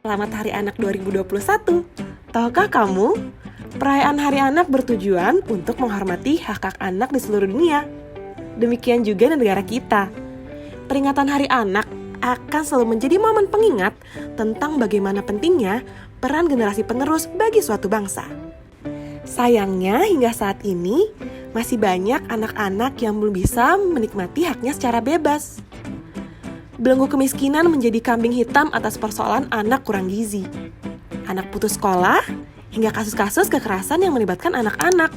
Selamat Hari Anak 2021. Tahukah kamu, perayaan Hari Anak bertujuan untuk menghormati hak-hak anak di seluruh dunia. Demikian juga di negara kita. Peringatan Hari Anak akan selalu menjadi momen pengingat tentang bagaimana pentingnya peran generasi penerus bagi suatu bangsa. Sayangnya hingga saat ini masih banyak anak-anak yang belum bisa menikmati haknya secara bebas. Belenggu kemiskinan menjadi kambing hitam atas persoalan anak kurang gizi. Anak putus sekolah, hingga kasus-kasus kekerasan yang melibatkan anak-anak.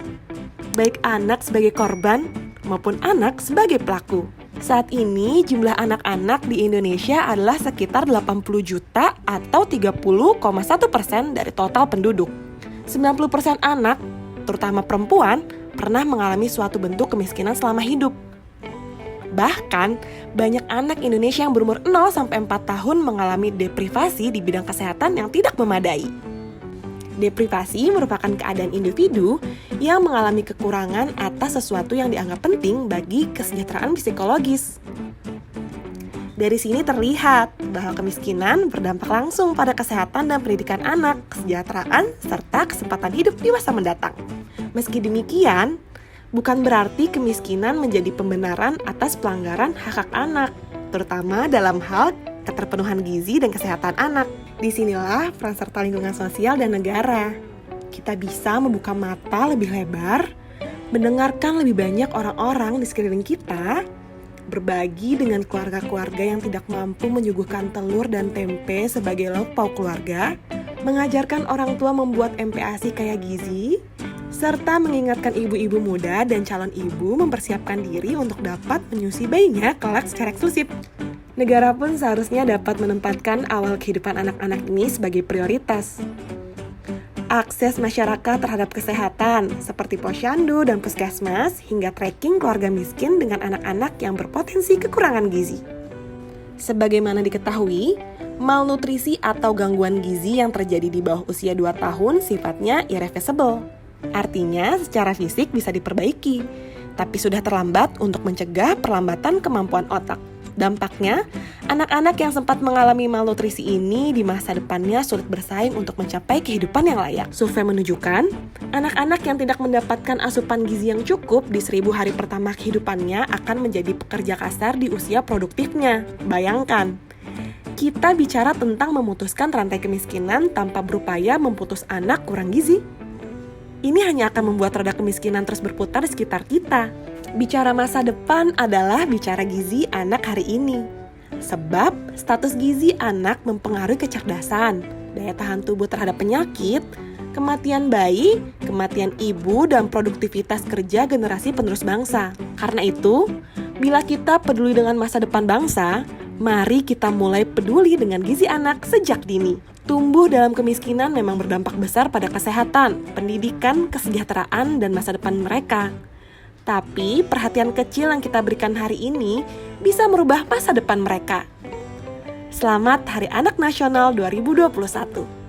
Baik anak sebagai korban maupun anak sebagai pelaku. Saat ini jumlah anak-anak di Indonesia adalah sekitar 80 juta atau 30,1% dari total penduduk. 90% anak, terutama perempuan, pernah mengalami suatu bentuk kemiskinan selama hidup. Bahkan, banyak anak Indonesia yang berumur 0-4 tahun mengalami deprivasi di bidang kesehatan yang tidak memadai. Deprivasi merupakan keadaan individu yang mengalami kekurangan atas sesuatu yang dianggap penting bagi kesejahteraan psikologis. Dari sini terlihat bahwa kemiskinan berdampak langsung pada kesehatan dan pendidikan anak, kesejahteraan, serta kesempatan hidup di masa mendatang. Meski demikian, bukan berarti kemiskinan menjadi pembenaran atas pelanggaran hak-hak anak, terutama dalam hal keterpenuhan gizi dan kesehatan anak. Disinilah peran serta lingkungan sosial dan negara. Kita bisa membuka mata lebih lebar, mendengarkan lebih banyak orang-orang di sekeliling kita, berbagi dengan keluarga-keluarga yang tidak mampu menyuguhkan telur dan tempe sebagai lauk pauk keluarga, mengajarkan orang tua membuat MPASI kaya gizi, serta mengingatkan ibu-ibu muda dan calon ibu mempersiapkan diri untuk dapat menyusui bayinya kelak secara eksklusif. Negara pun seharusnya dapat menempatkan awal kehidupan anak-anak ini sebagai prioritas. Akses masyarakat terhadap kesehatan seperti posyandu dan puskesmas hingga tracking keluarga miskin dengan anak-anak yang berpotensi kekurangan gizi. Sebagaimana diketahui, malnutrisi atau gangguan gizi yang terjadi di bawah usia 2 tahun sifatnya irreversible. Artinya secara fisik bisa diperbaiki, tapi sudah terlambat untuk mencegah perlambatan kemampuan otak. Dampaknya, anak-anak yang sempat mengalami malnutrisi ini di masa depannya sulit bersaing untuk mencapai kehidupan yang layak. Survei menunjukkan, anak-anak yang tidak mendapatkan asupan gizi yang cukup di 1000 hari pertama kehidupannya akan menjadi pekerja kasar di usia produktifnya. Bayangkan, kita bicara tentang memutuskan rantai kemiskinan tanpa berupaya memutus anak kurang gizi. Ini hanya akan membuat roda kemiskinan terus berputar di sekitar kita. Bicara masa depan adalah bicara gizi anak hari ini. Sebab status gizi anak mempengaruhi kecerdasan, daya tahan tubuh terhadap penyakit, kematian bayi, kematian ibu, dan produktivitas kerja generasi penerus bangsa. Karena itu, bila kita peduli dengan masa depan bangsa, mari kita mulai peduli dengan gizi anak sejak dini. Tumbuh dalam kemiskinan memang berdampak besar pada kesehatan, pendidikan, kesejahteraan, dan masa depan mereka. Tapi perhatian kecil yang kita berikan hari ini bisa merubah masa depan mereka. Selamat Hari Anak Nasional 2021.